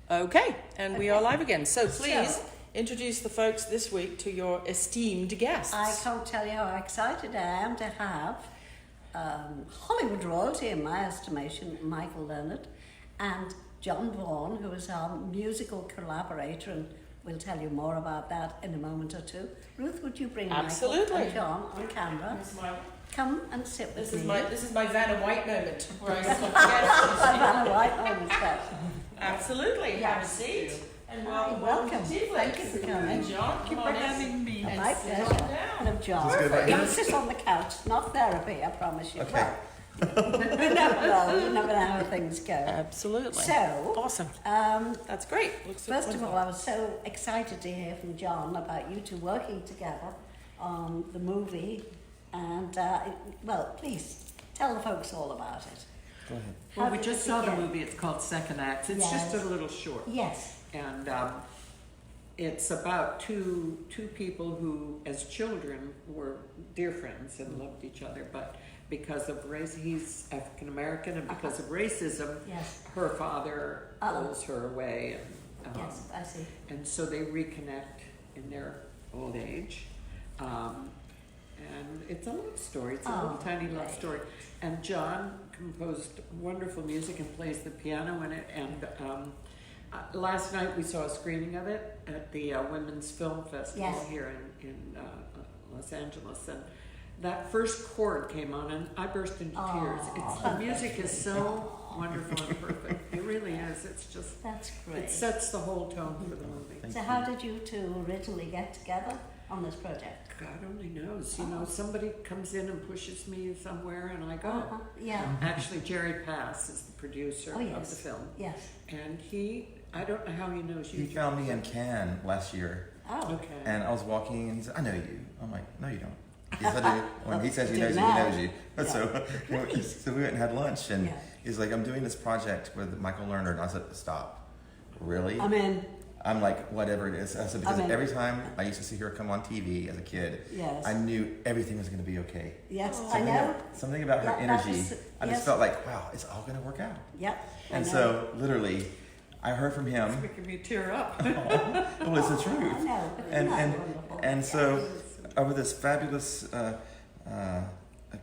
Okay, and we are live again. So please introduce the folks this week to your esteemed guests. I can't tell you how excited I am to have Hollywood royalty, in my estimation, Michael Leonard, and John Vaughan, who is our musical collaborator, and we'll tell you more about that in a moment or two. Ruth, would you bring Michael and John on camera? Come and sit with me. This is my Vanna White moment. Where I Vanna White moment. Absolutely. Have a seat. And welcome to TeaFlix. Thank you for coming. John, thank you for having me. My pleasure. And John, you'll sit on the couch. Not therapy, I promise you. Okay. Well, you never know. You never know how things go. Absolutely. So, awesome. That's great. First of all, I was so excited to hear from John about you two working together on the movie. And, well, please tell the folks all about it. Go ahead. Well, we just saw the movie. It's called Second Act. It's just a little short. Yes. And it's about two people who, as children, were dear friends and loved each other. But because of race, he's African American, and because of racism, her father pulls her away. And, yes, I see. And so they reconnect in their old age. And it's a love story. It's a little tiny love story. And John composed wonderful music and plays the piano in it. And last night we saw a screening of it at the Women's Film Festival here in Los Angeles. And that first chord came on and I burst into tears. The music is so wonderful and perfect. It really is. It's just... That's great. It sets the whole tone for the movie. So how did you two originally get together on this project? God only knows. You know, somebody comes in and pushes me somewhere and I go. Yeah. Actually, Jerry Pass is the producer of the film. Yes. And I don't know how he knows you. He found me in Cannes last year. Oh. Okay. And I was walking and he said, I know you. I'm like, no, you don't. Yes, I do. When he says he knows you, he knows you. Yeah. So we went and had lunch and he's like, I'm doing this project with Michael Lerner. And I said, stop. Really? I'm like, whatever it is. I said, because every time I used to see her come on TV as a kid, I knew everything was going to be okay. Yes, I know. Something about her energy. I just felt like, wow, it's all going to work out. Yep. And so, literally, I heard from him. It's making me tear up. Well, it's the truth. I know. And so, over this fabulous a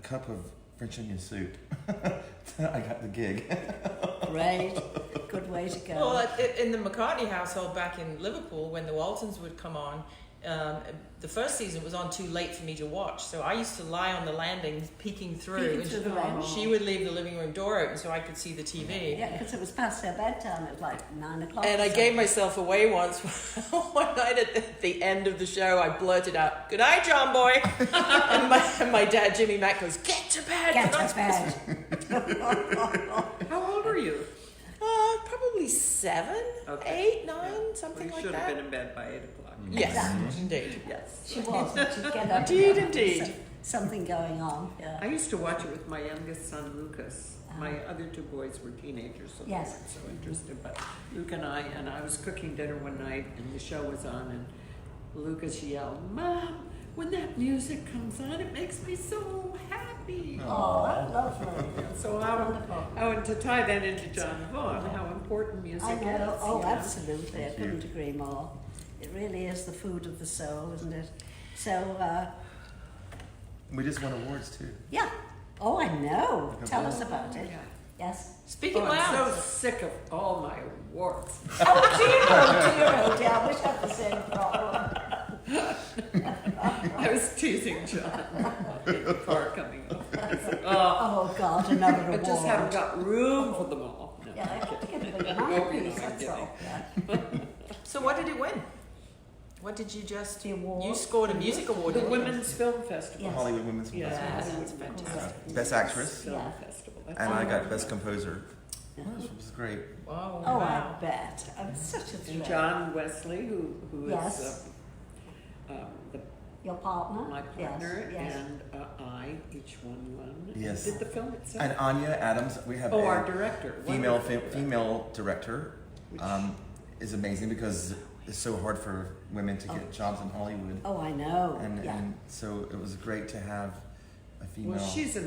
cup of French onion soup, I got the gig. Great. Good way to go. Well, in the McCartney household back in Liverpool, when the Waltons would come on, the first season was on too late for me to watch. So I used to lie on the landing, peeking through. She would leave the living room door open so I could see the TV. Yeah, because it was past their bedtime. It was like 9 o'clock. And I gave myself away once. One night at the end of the show, I blurted out, "Good night, John boy." and my dad, Jimmy Mack, goes, "Get to bed." Get to bed. How old are you? Probably 7, 8, 9, something like that. You should have been in bed by 8 o'clock. Yes, indeed. Yes. She wasn't. She'd get up. Indeed. Something going on. Yeah. I used to watch it with my youngest son, Lucas. My other two boys were teenagers, so they weren't so interested. But Luke and I was cooking dinner one night, and the show was on, and Lucas yelled, "Mom, when that music comes on, it makes me so happy." Oh, that's lovely. So I want to tie that into John Vaughan, how important music is. I know. Oh, you know? absolutely. I couldn't agree more. It really is the food of the soul, isn't it? So, We just won awards too. yeah. Oh, I know. Tell us about it. Yeah. Yes. Speaking I'm loud. so sick of all my awards. Oh, dear. I wish I had the same problem. I was teasing John in the car coming up. Oh, God, another I award. just haven't got room for them all. No. Yeah, I have to get a big masterpiece, that's all. Yeah. So what did it win? What did you just... The award. You scored a music award, The didn't you? Women's Film Festival. Yes. Hollywood Women's Film Yeah, Festival. That's fantastic. Best Actress. Film Yeah. Festival. That's And I got Best Composer. It was great. Wow. Oh, Wow. I bet. I'm such a thrill. And John Wesley, who Yes. is Your partner? my partner, Yes. and I, each won. Yes. Did the film itself? And Anya Adams, we have our a director. female Wonderful director. female director. Is amazing because it's so hard for women to get jobs in Hollywood. Oh, I know. And so it was great to have a female. Well, she's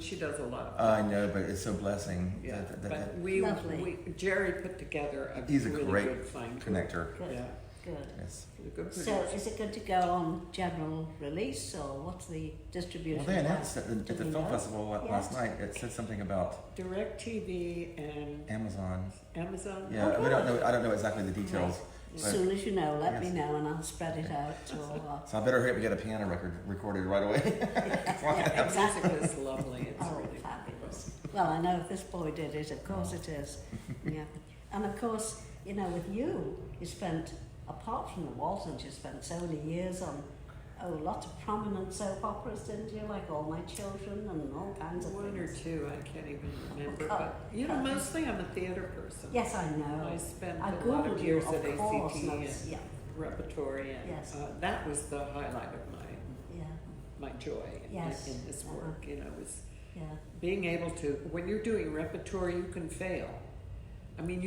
she does a lot. I know, but it's so blessing. Yeah, that but Jerry put together a he's a really great good fine connector. Good. Yeah. Good. Yes. Good So is it good to go on general release, or what's the distribution? Well, they announced at the film festival last Yes. night. It said something about DirecTV and Amazon. Amazon. Yeah, Oh, we don't know. I don't know exactly the details. As But, soon as you know, let me Yes. know and I'll spread it out. Or, so I better hurry up and get a piano record recorded right away. yeah, exactly. Music is lovely. It's Oh, really fabulous. Well, I know if this boy did it, of course it is. Yeah. And of course, with you spent, apart from the Waltons, you spent so many years on lots of prominent soap operas, didn't you? Like All My Children and all kinds of one or things. two. I can't even remember. Oh, But mostly I'm a theater person. Yes, I know. I spent I a lot of Googled you, years of at course, ACT and I and was- yeah, repertory, and Yes. that was the highlight of yeah, my joy Yes. in this Uh-huh. work. Was yeah. being able to, when you're doing repertory, you can fail. I mean,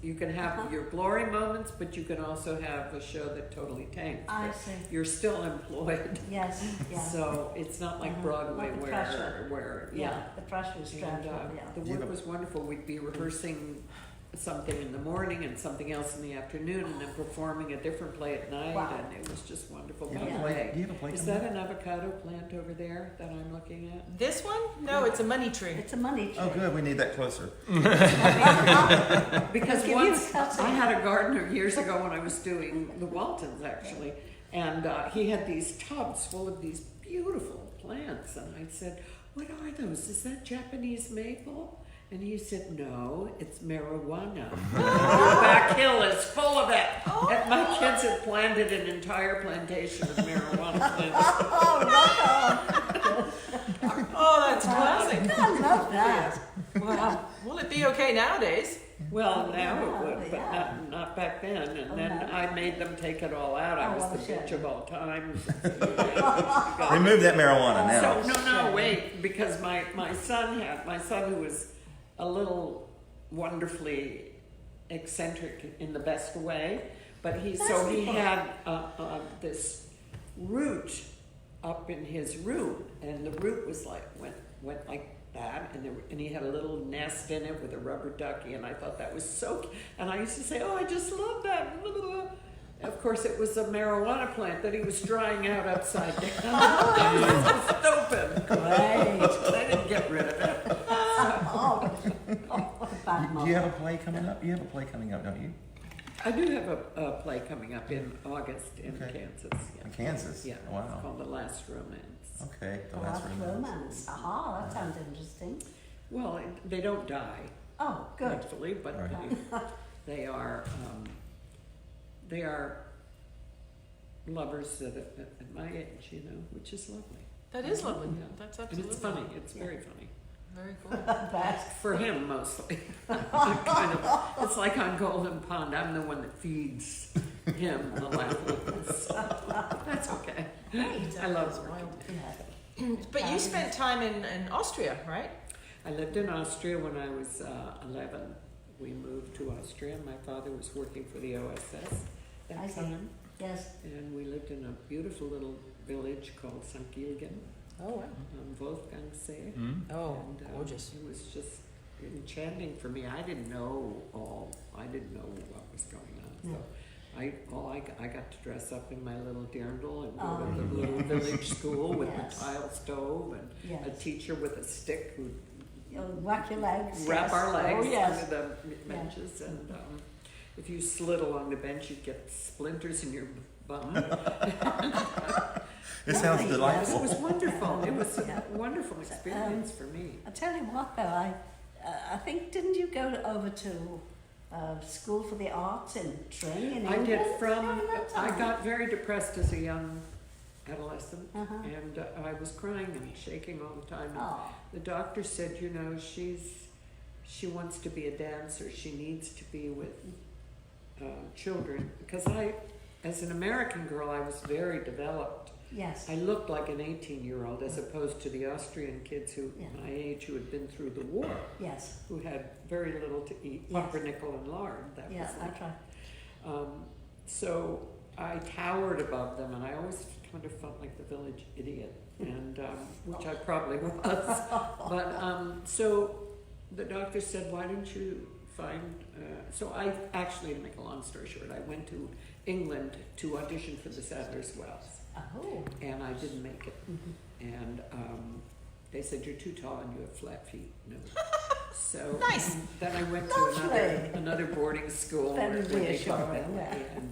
you can have Uh-huh. your glory moments, but you can also have a show that totally tanks. I But see. You're still employed, Yes, yeah. so it's not like Uh-huh. Broadway Not the pressure. where Yeah, the pressure is And, dreadful, the Do you work have a- was wonderful. We'd be rehearsing something in the morning and something else in the afternoon, and then performing a different play at night, Wow. and it was just wonderful. Do you By have the a play? way, Do you have a play is coming that up? an avocado plant over there that I'm looking at? This one? No, it's a money tree. It's a money tree. Oh, good. We need that closer. Because Give you once a cutting. I had a gardener years ago when I was doing the Waltons, actually, and he had these tubs full of these beautiful plants, and I said, "What are those? Is that Japanese maple?" And he said, "No, it's marijuana. The back hill is full of it." And my kids had planted an entire plantation of marijuana plants. Oh, that's classic. I love that. Wow. Will it be okay nowadays? Well, now it would, but Yeah. not back then. And Oh, then no. I made them take it all out. I Oh, was well, the sure. bitch of all times. Remove that marijuana now. So, no, wait, because my son who was a little wonderfully eccentric in the best way, but he had this root up in his room, and the root was like went like that, and he had a little nest in it with a rubber ducky, and I thought that was so cute. And I used to say, "Oh, I just love that." Of course, it was a marijuana plant that he was drying out upside down. That was so stupid. Great. I didn't get rid of it. What a bad Do mother. you have a play coming up? You have a play coming up, don't you? I do have a play coming up in August in Okay. Kansas. Yeah. In Kansas? Yeah. It's Wow. called The Last Romance. Okay. The The last Last romance. Romance. Aha, that sounds interesting. Well, they don't die, Oh, good. thankfully, but Right. they are lovers at my age, which is lovely. That is lovely. Yeah. That's And absolutely it's funny. It's very funny. Very cool. Best. For him, mostly. It's like on Golden Pond. I'm the one that feeds him the laughs. That's okay. Great. I love working. Yeah. But you spent time in Austria, right? I lived in Austria when I was 11. We moved to Austria. My father was working for the OSS I that see. time. Yes. And we lived in a beautiful little village called St. Gilgen Oh, wow. on Wolfgangsee. Oh, And, gorgeous. It was just enchanting for me. I didn't know what was going on. So I got to dress up in my little dirndl and go to the little village school with Yes. the tile stove and Yes. a teacher with a stick who You'll whack your legs. wrap yes. our legs Oh, yes. under the benches, and if you slid along the bench, you'd get splinters in your bum. It sounds Lovely, It delightful. was wonderful. It was Yeah. a wonderful experience for me. I tell you what, though, I think, didn't you go over to School for the Arts in Tring in I England? did from. during that I time? got very depressed as a young adolescent, Uh-huh. and I was crying and shaking all the time. And Oh, the doctor said, she wants to be a dancer. She needs to be with children, because as an American girl, I was very developed. yes. I looked like an 18-year-old as opposed to the Austrian kids Yeah. my age who had been through the war, Yes. who had very little to eat, Yes. pumpernickel and lard. Yeah, was that's right. so I towered above them, and I always kind of felt like the village idiot, and which I probably was. But so the doctor said, why don't you find, so I actually, to make a long story short, I went to England to audition for the Sadler's Wells. Oh. And I didn't make it. And they said, you're too tall and you have flat feet. No. So Nice. then I went to another boarding school where they taught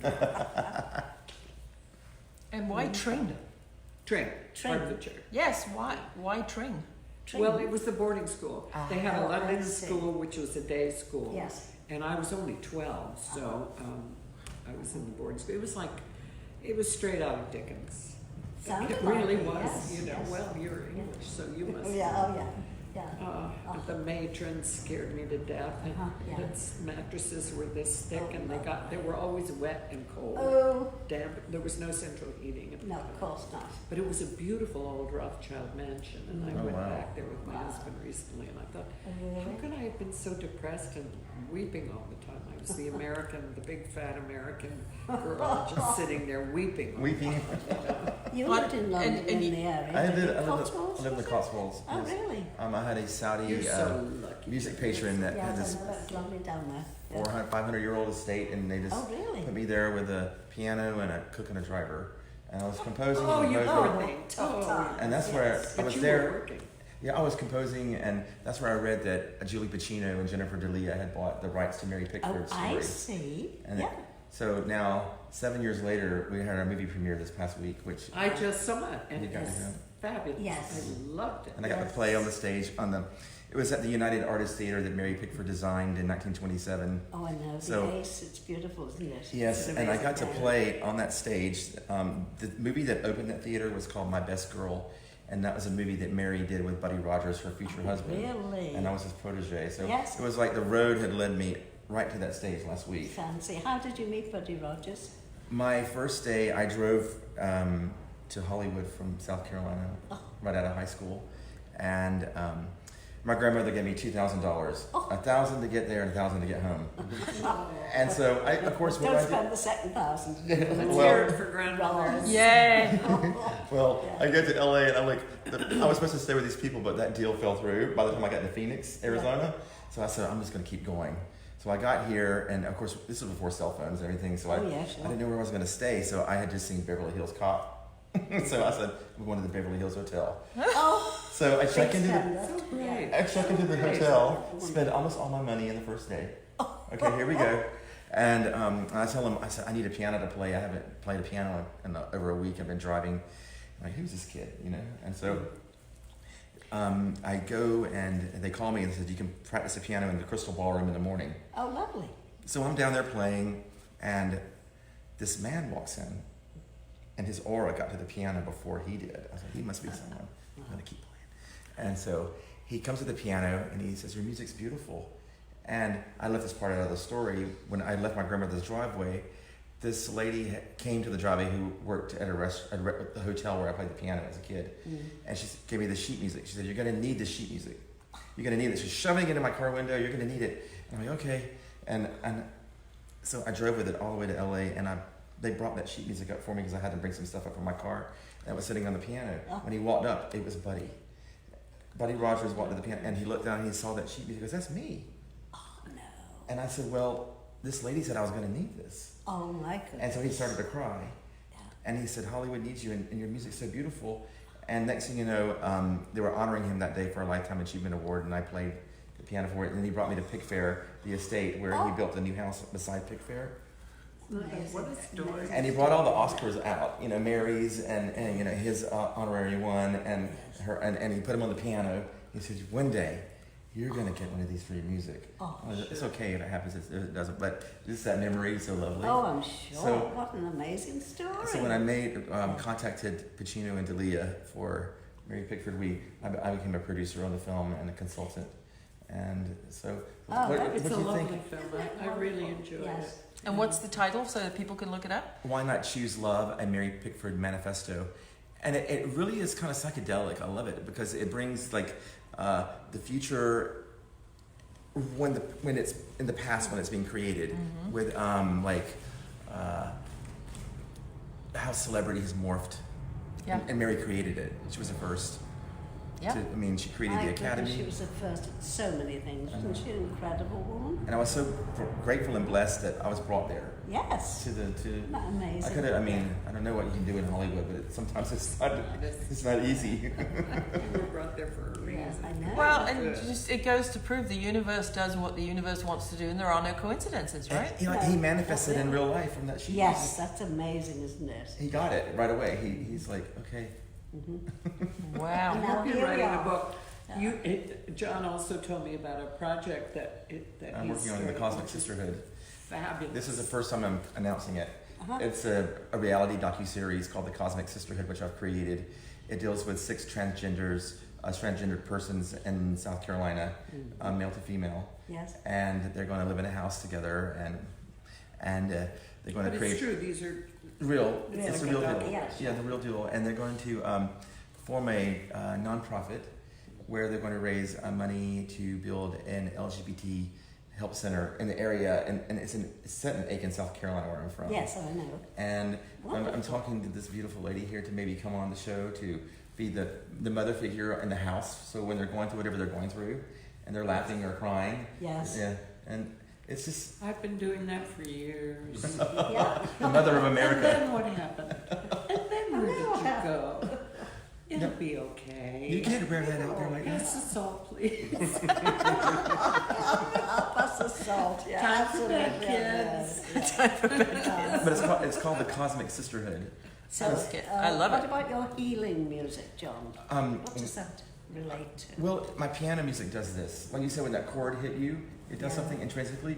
that. And why Tring? Tring. Hertfordshire. Yes, why Tring? Well, it was the boarding school. They had a Oh, I London see. school, which was a day school. Yes. And I was only 12, so I was in the boarding school. It was straight out of Dickens. Sounded It like really it, was, yes, you know, yes. well, you're English, so you must. Yeah. The matron scared me to death. Yeah. Its mattresses were this thick, and they were always wet and cold. Oh, Damp. There was no central heating. no, of course not. But it was a beautiful old Rothschild mansion, and I went wow. back there with my husband recently, and I thought, how could I have been so depressed and weeping all the time? I was the American, the big fat American girl, just sitting there weeping. Weeping. You lived in London, and in the area. I didn't you? lived Cotswolds, in the was it? Cotswolds. Oh, yes. really? I had a Saudi You're so lucky. music patron that had Yes, this I know, it's lovely down there. 400, 500-year-old estate, and they just Oh, really? put me there with a piano and a cook and a driver. And I was composing. Oh, and you composing. poor thing. tough time. And that's Yes. where I But was you there. were working. Yeah, I was composing, and that's where I read that Julie Pacino and Jennifer D'Elia had bought the rights to Mary Oh, Pickford's story. I see. And Yeah. so now, 7 years later, we had our movie premiere this past week, which I just saw it, and You it got was to go. fabulous. Yes. I loved it. and I got to play on the stage it was at the United Artists Theater that Mary Pickford designed in 1927. Oh, I know. So- The Ace, it's beautiful, isn't it? Yes, It's and I amazing. got to play on that stage. The movie that opened that theater was called My Best Girl, and that was a movie that Mary did with Buddy Rogers, her future husband. Really? And I was his protege. So Yes. it was like the road had led me right to that stage last week. Fancy. How did you meet Buddy Rogers? My first day, I drove to Hollywood from South Carolina, right out of high school, and my grandmother gave me $2,000, $1,000 to get there and $1,000 to get home. And so, of course, what Don't I did. spend the second $1,000. Let's Well- hear it for grandmothers. Yeah. Well, I go to LA and I'm like, I was supposed to stay with these people, but that deal fell through by the time I got to Phoenix, Arizona. So I said, I'm just going to keep going. So I got here, and of course, this was before cell phones and everything, so I didn't know where I was going to stay, so I had just seen Beverly Hills Cop. So I said, we're going to the Beverly Hills Hotel. Oh, So I check into Right. the hotel, spend almost all my money in the first day. Okay, here we go. And I tell him, I said, I need a piano to play. I haven't played a piano in over a week. I've been driving. I'm like, who's this kid? You know? And so I go and they call me and said, you can practice the piano in the Crystal Ballroom in the morning. Oh, lovely. So I'm down there playing, and this man walks in, and his aura got to the piano before he did. I was like, he must be someone. I'm going to keep playing. And so he comes to the piano, and he says, your music's beautiful. And I left this part out of the story. When I left my grandmother's driveway, this lady came to the driveway who worked at the hotel where I played the piano as a kid. And she gave me the sheet music. She said, you're going to need the sheet music. You're going to need it. She's shoving it into my car window. You're going to need it. And I'm like, okay. And so I drove with it all the way to LA, and they brought that sheet music up for me because I had to bring some stuff up from my car that was sitting on the piano. When he walked up, it was Buddy. Buddy Rogers walked to the piano, and he looked down and he saw that sheet music. He goes, that's me. Oh, no. And I said, well, this lady said I was going to need this. Oh, my goodness. And so he started to cry. Yeah. And he said, Hollywood needs you, and your music's so beautiful. And next thing you know, they were honoring him that day for a Lifetime Achievement Award, and I played the piano for it. And then he brought me to Pickfair, the estate, where he built a new house beside Pickfair. What a story. And he brought all the Oscars out, you know, Mary's and you know, his honorary one, and her, and he put them on the piano. He said, one day, you're going to get one of these for your music. Oh, it's okay if it happens, if it doesn't, but just that memory is so lovely. Oh, I'm sure. So- What an amazing story. So when I contacted Pacino and D'Elia for Mary Pickford, I became a producer on the film and a consultant. And so, what It's do a you lovely think? film. I really enjoyed it. And what's the title so that people can look it up? Why Not Choose Love, a Mary Pickford Manifesto. And it really is kind of psychedelic. I love it because it brings like the future when it's in the past when it's being created with how celebrity has morphed Yeah. And Mary created it. She was the first. Yeah. She created the academy. She was the first at so many things. Wasn't she an incredible woman? And I was so grateful and blessed that I was brought there. Yes. Isn't that amazing? I don't know what you can do in Hollywood, but sometimes it's not easy. You were brought there for a reason. Yes, I know. Well, and just it goes to prove the universe does what the universe wants to do, and there are no coincidences, right? And, he manifested in real life from that. Yes, that's amazing, isn't it? He got it right away. He's like, okay. Wow. And now You're here we writing a are. book. John also told me about a project that I'm working on the Cosmic Sisterhood. Fabulous. This is the first time I'm announcing it. Uh-huh. It's a reality docuseries called The Cosmic Sisterhood, which I've created. It deals with 6 transgendered persons in South Carolina, male to female. Yes. And they're going to live in a house together, and they're going to create. It's true. These are real. It's the real deal. Yes. Yeah, the real deal. And they're going to form a nonprofit where they're going to raise money to build an LGBT help center in the area, and it's set in Aiken, South Carolina, where I'm from. Yes, I know. And I'm talking to this beautiful lady here to maybe come on the show to be the mother figure in the house. So when they're going through whatever they're going through, and they're laughing or crying. Yes. Yeah, and it's just I've been doing that for years. Yeah. the mother of America. And then what happened? And then where did you go? It'll be okay. You can't wear that out there like that. Pass the salt, please. Pass the salt. Yeah, Time for bed, absolutely. kids. But it's called the Cosmic Sisterhood. So, I love what it. about your healing music, John? What does that relate to? Well, my piano music does this. When you say when that chord hit you, it does something intrinsically.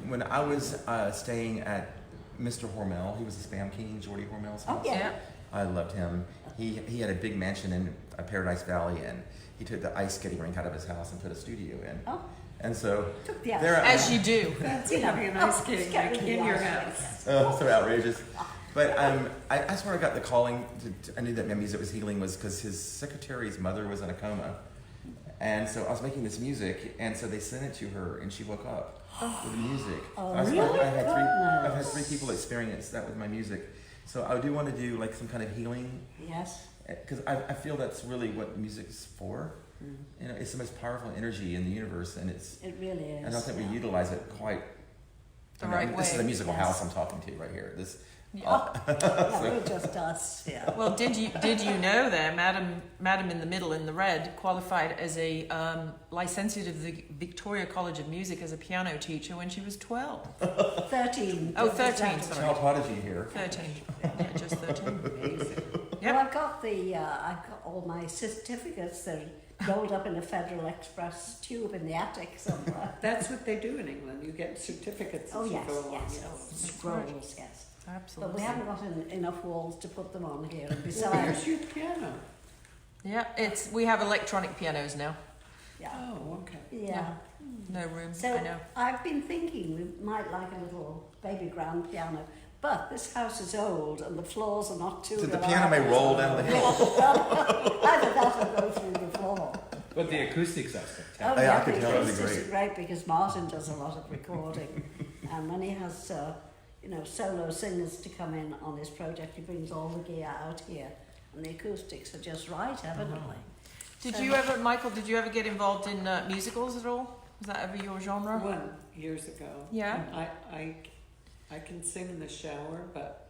When I was staying at Mr. Hormel, he was the Spam King, Geordie Hormel's house. Oh, yeah. I loved him. He had a big mansion in Paradise Valley, and he took the ice skating rink out of his house and put a studio in. Oh. And so Took the there, As you do. That's having an ice skating rink in your house. so outrageous. But that's where I got the calling. I knew that my music was healing was because his secretary's mother was in a coma. And so I was making this music, and so they sent it to her, and she woke up with the music. Really? I've had 3 people experience that with my music. So I do want to do like some kind of healing. Yes. Because I feel that's really what music's for. You know, it's the most powerful energy in the universe, and it really is. I don't think we utilize it quite The right This way. is a musical house I'm talking to right here. This. No, we're just us. Yeah. Well, did you know there, Madam in the middle in the red qualified as a licentiate of the Victoria College of Music as a piano teacher when she was 12. 13. Oh, 13, sorry. Child prodigy here. 13. Yeah, just 13. Amazing. Yep. Well, I've got all my certificates. They're rolled up in a Federal Express tube in the attic somewhere. That's what they do in England. You get certificates Oh as yes, you go along. yes. Oh, scrolls, yes. But Absolutely. we haven't got enough walls to put them on here. And Well, besides, where's your piano? Yeah, we have electronic pianos now. yeah, Oh, okay. yeah. No room. So I know. I've been thinking we might like a little baby grand piano, but this house is old and the floors are not too. So the piano may roll down the hill. Either that or go through the floor. But the acoustics are Oh, spectacular. Yeah, I yeah, could the tell it'd be acoustics great. are great because Martin does a lot of recording, and when he has, solo singers to come in on his project, he brings all the gear out here, and the acoustics are just right, evidently. Did So- you ever, Michael? Did you ever get involved in musicals at all? Was that ever your genre? One years ago. Yeah. I can sing in the shower, but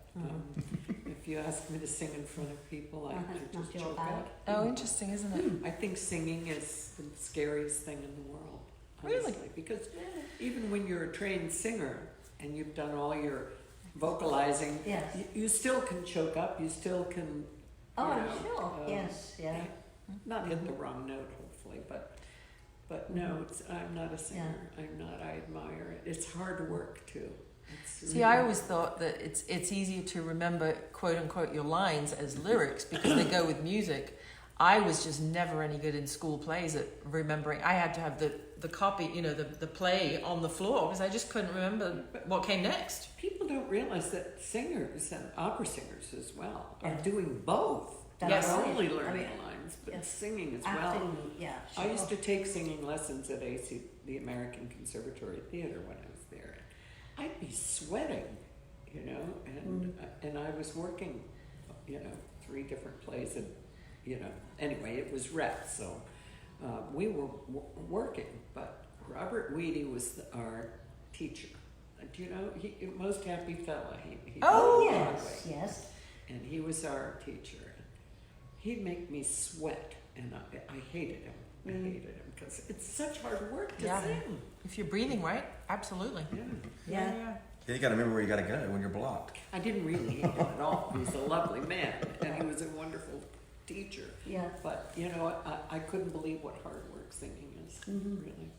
if you ask me to sing in front of people, I Not just your choke bag. up. Oh, interesting, isn't it? I think singing is the scariest thing in the world, Really? honestly. Because even when you're a trained singer and you've done all your vocalizing, Yes. you still can choke up. You still can. Oh, you I'm know, sure. Yes, yeah. Not hit the wrong note, hopefully, but no, I'm not a singer. I'm not. I admire it. It's hard work too. See, I always thought that it's easier to remember quote unquote your lines as lyrics because they go with music. I was just never any good in school plays at remembering. I had to have the copy, the play on the floor because I just couldn't remember what came next. People don't realize that singers and opera singers as well are doing both. That's Not right. only I learning mean, lines, but yes. singing as well. Acting, yeah. I Sure. used to take singing lessons at AC, the American Conservatory Theater, when I was there. I'd be sweating, and I was working, 3 different plays, and anyway, it was Rhett, so we were working, but Robert Weedy was our teacher. Do you know, he most happy fella. He yes. And he was our teacher. He'd make me sweat, and I hated him. I hated him because it's such hard work to sing. If you're breathing right, absolutely. Yeah. You got to remember where you got to go when you're blocked. I didn't really hate him at all. He was a lovely man, and he was a wonderful teacher. Yeah. But I couldn't believe what hard work singing is. Really.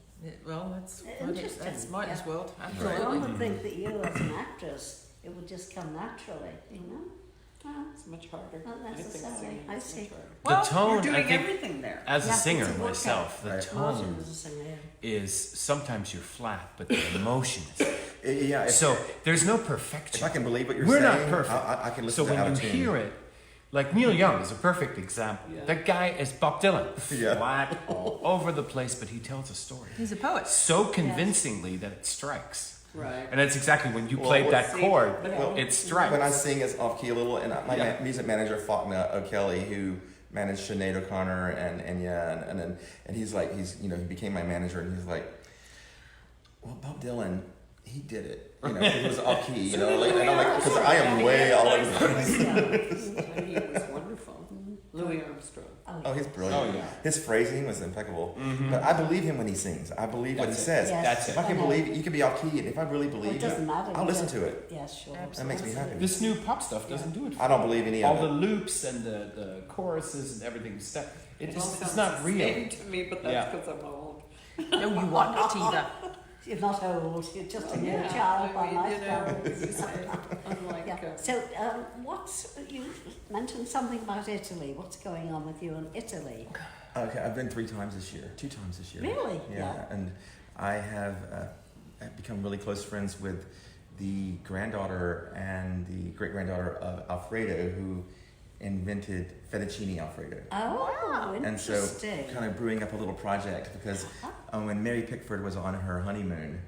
Well, that's Interesting. That's Martin's world. So Absolutely. one would think that you, as an actress, it would just come naturally, Well, It's much harder. not I think necessarily. singing I is see. much harder. Well, The tone, You're doing I think, everything there. as a Yeah, singer it's a workout. myself, the Right. Martin tone was a singer. is sometimes you're flat, but the emotion is. Yeah. So there's no if perfection. I can believe what you're We're saying, not perfect. I can So listen to when out you of tune. hear it, like Neil Young is a perfect example. Yeah. That guy is Bob Dylan, Yeah. flat all over the place, but he tells a story he's a poet. so convincingly that it strikes. Right. And that's exactly when you Well, played that see, chord, well, it strikes. When I sing, it's off key a little, and my Yeah. music manager, Faulkner O'Kelly, who managed Sinead O'Connor and Enya, and he's like, he became my manager, and he's like, well, Bob Dylan, he did it, he was off key, and I'm like, because I am way all over the place. And he was wonderful. Louis Armstrong. Oh, he's brilliant. Oh, yeah. His phrasing was impeccable. But I believe him when he sings. I believe what he That's it. says. Yes. That's If it. I can I know. believe it, you can be off key, and if I really Well, believe it doesn't matter. I'll listen to it. Yes, sure. That makes me happy. This new pop stuff doesn't do it. For I don't believe any all of the it. loops and the choruses and everything. It all It's sounds not the real. same to me, but that's Yeah. because I'm old. No, you are not either. You're not old. You're just a new Yeah, child by I mean, life. you say, unlike, Yeah. So, you mentioned something about Italy. What's going on with you in Italy? Okay, I've been 3 times this year. 2 times this year. Really? Yeah. Yeah. And I have I've become really close friends with the granddaughter and the great-granddaughter of Alfredo, who invented fettuccine Alfredo. Oh, And so, interesting. kind of brewing up a little project because when Mary Pickford was on her honeymoon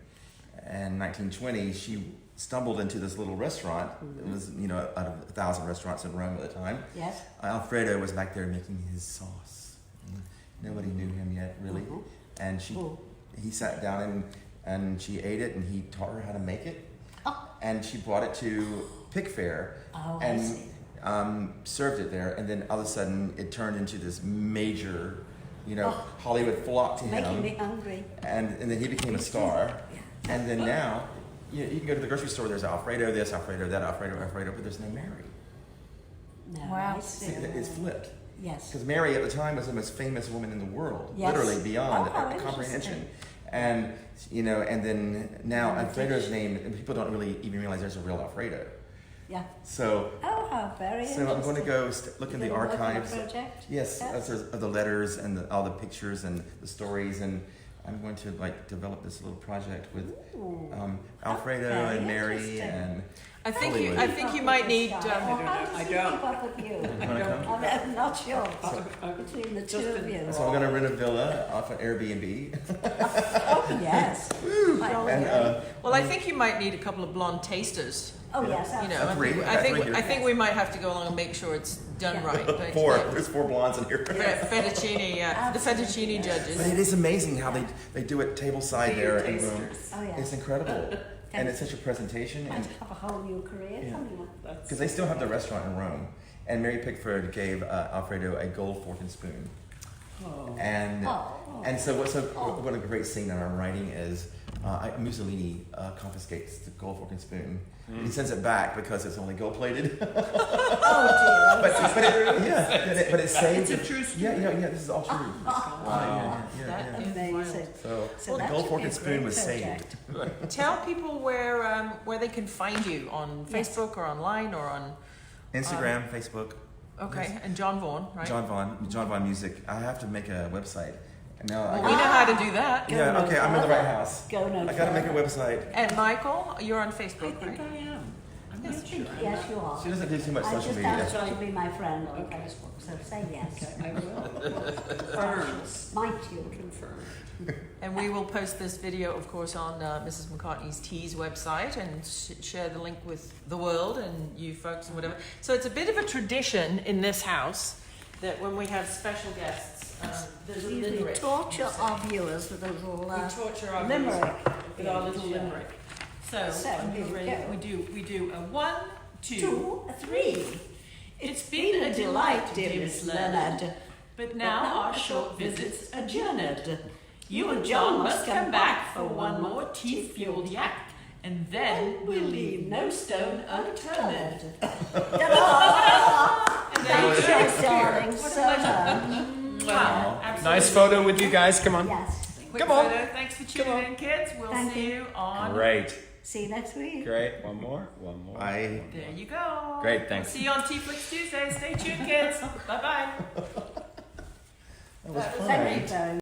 in 1920, she stumbled into this little restaurant. It was, out of 1,000 restaurants in Rome at the time. Yes. Alfredo was back there making his sauce. Nobody knew him yet, really. And he sat down and she ate it, and he taught her how to make it. Oh. And she brought it to Pick Fair Oh, I and see. served it there. And then all of a sudden, it turned into this major, Hollywood flocked to Making him. me hungry. And then he became a star. And then now, you can go to the grocery store. There's Alfredo this, Alfredo that, Alfredo, but there's no Mary. No, Wow. I see. See, it's flipped. Yes. Because Mary at the time was the most famous woman in the world, Yes. literally beyond Oh, how comprehension. interesting. And and then now Alfredo's name, and people don't really even realize there's a real Alfredo. Yeah. So, Oh, how very so I'm going to interesting. go look in the You're gonna work on a archives. project? Yes, Yes. of the letters and all the pictures and the stories, and I'm going to develop this little project with Ooh. Alfredo Very and Mary interesting. and. I think Hollywood. I think you might need. How does I he don't. keep up with you? Wanna come? I'm not sure. I'm Between the just two of you. So I'm going to rent a villa off an Airbnb. Oh, yes. And Well, I think you might need a couple of blonde tasters. Oh, yes. You know, absolutely. I think we might have to go along and make sure it's done Yeah. right. But, there's 4 blondes in here. Fettuccine, the fettuccine But judges. it is amazing how they do it tableside there in Rome. Oh, yes. It's incredible. And it's such a presentation. Might have a whole new career coming up. Because they still have the restaurant in Rome. And Mary Pickford gave Alfredo a gold fork and spoon. Oh. And so what a great scene in our writing is Mussolini confiscates the gold fork and spoon. He sends it back because it's only gold plated. Oh, dear. but it saves. It's a true story. Yeah. This is all true. That Yeah. is Amazing. So So the that gold should fork be and a spoon great was project. saved. Tell people where they can find you on Yes. Facebook or online or on. Instagram, Facebook. Okay, and John Vaughan, right? John Vaughan Music. I have to make a website. No, Well, we know how to do that. yeah, okay, I'm in the right house. Go no I gotta make a further. website. And Michael, you're on I Facebook, think right? I am. I'm Yes, you are. She doesn't do too much I social just media. asked you to be my friend on Facebook, so say yes. Okay, I will. Confirm. Might you? Confirm. And we will post this video, of course, on Mrs. McCartney's Tea's website and share the link with the world and you folks and whatever. So it's a bit of a tradition in this house that when we have special guests, there's a We limerick. torture our viewers with a little We torture our limerick. with our little limerick. So, here you we ready? go. We do a 1, 2, 2, 3. It's been a delight, dear Miss Leonard, but now our short visit's adjourned. You and John must come back for one more tea-fueled yak, and then we'll leave no stone unturned. Thanks, darling, so much. Wow, Nice photo with you guys. Come on. Yes. Quick Come on. photo. Thanks for tuning in, kids. We'll Thank see you. you on. Great. See you next week. Great. One more. One more. Bye. There you go. Great, thanks. See you on TeaFlix Tuesday. Stay tuned, kids. Bye bye. That was fun. Thank you very much.